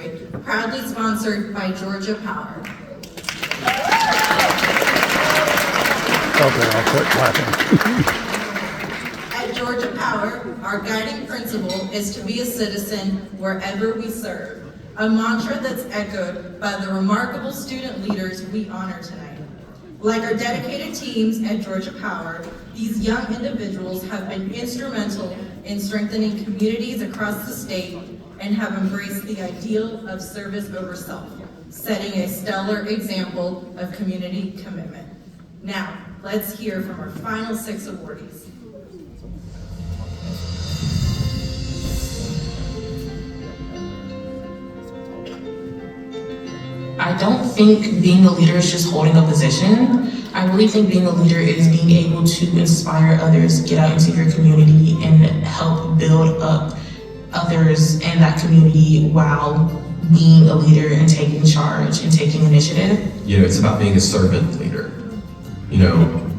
Parade, proudly sponsored by Georgia Power. Okay, I'll quit clapping. At Georgia Power, our guiding principle is to be a citizen wherever we serve, a mantra that's echoed by the remarkable student leaders we honor tonight. Like our dedicated teams at Georgia Power, these young individuals have been instrumental in strengthening communities across the state and have embraced the ideal of service over self, setting a stellar example of community commitment. Now, let's hear from our final 6 awardees. I don't think being a leader is just holding a position. I really think being a leader is being able to inspire others, get out into your community, and help build up others in that community while being a leader and taking charge and taking initiative. You know, it's about being a servant leader. You know,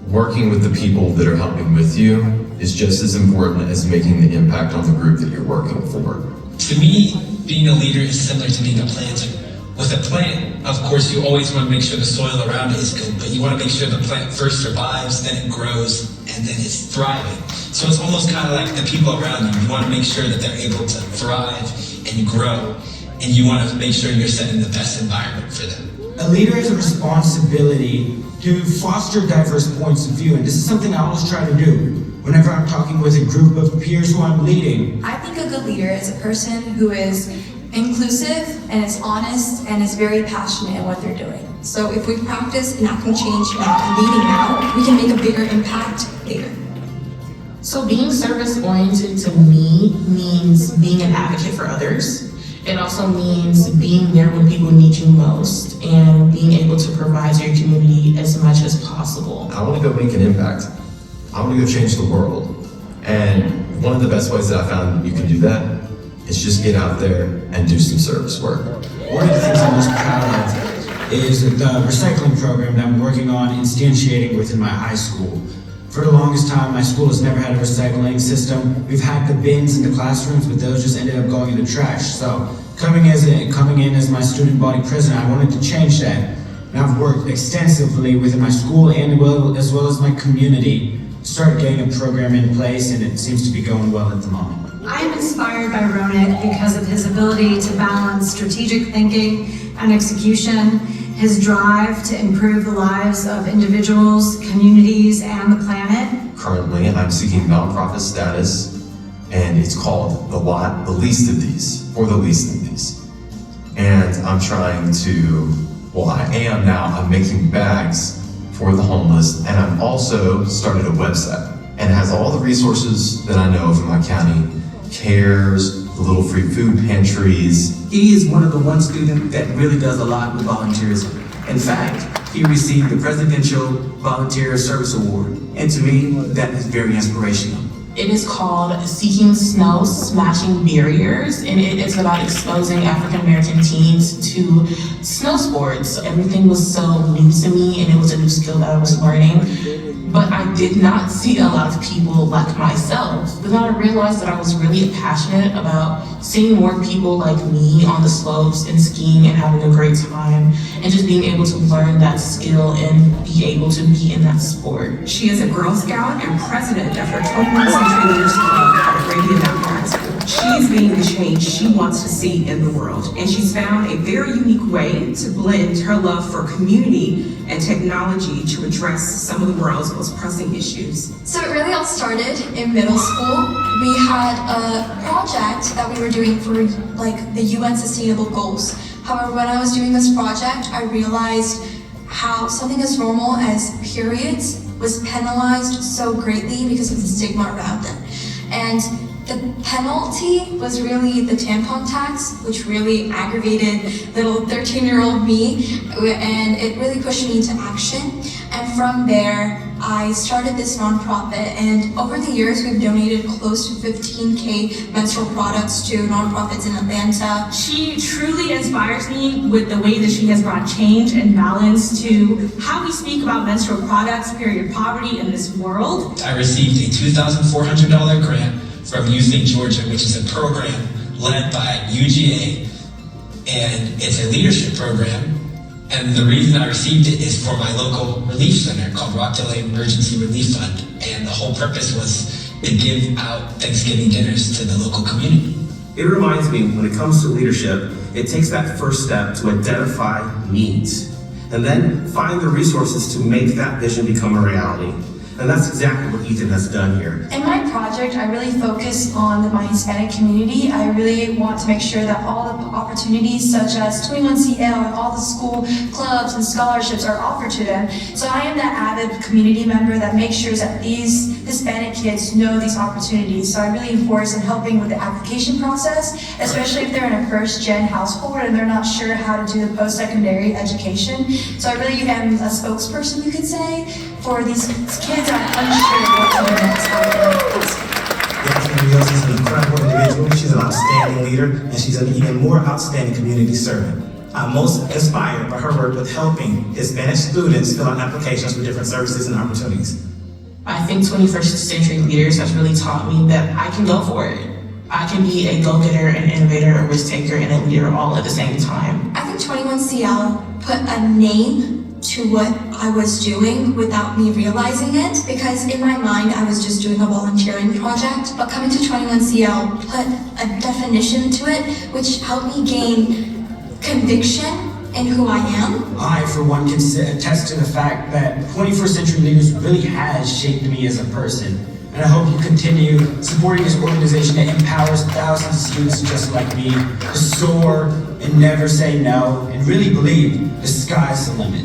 working with the people that are helping with you is just as important as making the impact on the group that you're working for. To me, being a leader is similar to being a planter. With a plant, of course, you always want to make sure the soil around it is good, but you want to make sure the plant first survives, then it grows, and then it's thriving. So it's almost kind of like the people around you. You want to make sure that they're able to thrive and grow, and you want to make sure you're setting the best environment for them. A leader has a responsibility to foster diverse points of view, and this is something I always try to do whenever I'm talking with a group of peers who I'm leading. I think a good leader is a person who is inclusive and is honest and is very passionate in what they're doing. So if we practice enacting change and leading now, we can make a bigger impact later. So being service-oriented to me means being an advocate for others. It also means being there when people need you most and being able to provide to your community as much as possible. I want to go make an impact. I want to go change the world. And one of the best ways that I found you can do that is just get out there and do some service work. One of the things I'm most proud of is the recycling program that I'm working on instantiating within my high school. For the longest time, my school has never had a recycling system. We've had the bins in the classrooms, but those just ended up going in the trash. So coming in as my student body president, I wanted to change that. And I've worked extensively within my school and as well as my community to start getting a program in place, and it seems to be going well at the moment. I am inspired by Ronak because of his ability to balance strategic thinking and execution, his drive to improve the lives of individuals, communities, and the planet. Currently, I'm seeking nonprofit status, and it's called the least of these, or the least of these. And I'm trying to, well, I am now, I'm making bags for the homeless, and I've also started a website, and it has all the resources that I know from my county. CARES, the little free food pantries. He is one of the one student that really does a lot with volunteerism. In fact, he received the Presidential Volunteer Service Award, and to me, that is very inspirational. It is called Seeking Snow, Smashing Barriers, and it is about exposing African American teens to snow sports. Everything was so new to me, and it was a new skill that I was learning. But I did not see a lot of people like myself. But then I realized that I was really passionate about seeing more people like me on the slopes and skiing and having a great time and just being able to learn that skill and be able to be in that sport. She is a Girl Scout and president of her 21st Century Leaders Club at Arabian Mountain High School. She's being the change she wants to see in the world, and she's found a very unique way to blend her love for community and technology to address some of the world's most pressing issues. So it really all started in middle school. We had a project that we were doing for like the UN Sustainable Goals. However, when I was doing this project, I realized how something as normal as periods was penalized so greatly because of the stigma around it. And the penalty was really the tampon tax, which really aggravated little 13-year-old me, and it really pushed me into action. And from there, I started this nonprofit, and over the years, we've donated close to 15K menstrual products to nonprofits in Atlanta. She truly inspires me with the way that she has brought change and balance to how we speak about menstrual products, period poverty in this world. I received a $2,400 grant from Youth in Georgia, which is a program led by UGA and it's a leadership program. And the reason I received it is for my local relief center called Rockdale Emergency Relief Fund. And the whole purpose was to give out Thanksgiving dinners to the local community. It reminds me, when it comes to leadership, it takes that first step to identify needs and then find the resources to make that vision become a reality. And that's exactly what Ethan has done here. In my project, I really focus on my Hispanic community. I really want to make sure that all the opportunities such as 21CL and all the school clubs and scholarships are offered to them. So I am that avid community member that makes sure that these Hispanic kids know these opportunities. So I really enforce in helping with the application process, especially if they're in a first-gen household and they're not sure how to do the post-secondary education. So I really am a spokesperson, you could say, for these kids that are unsure what to do next after high school. Yasmin Rios is an incredible individual. She's an outstanding leader, and she's an even more outstanding community servant. I'm most inspired by her work with helping Hispanic students fill out applications for different services and opportunities. I think 21st century leaders has really taught me that I can go for it. I can be a go-getter, an innovator, a risk taker, and a leader all at the same time. I think 21CL put a name to what I was doing without me realizing it, because in my mind I was just doing a volunteering project, but coming to 21CL put a definition to it which helped me gain conviction in who I am. I, for one, can attest to the fact that 21st century leaders really has shaped me as a person. And I hope you continue supporting this organization that empowers thousands of students just like me to soar and never say no, and really believe the sky's the limit.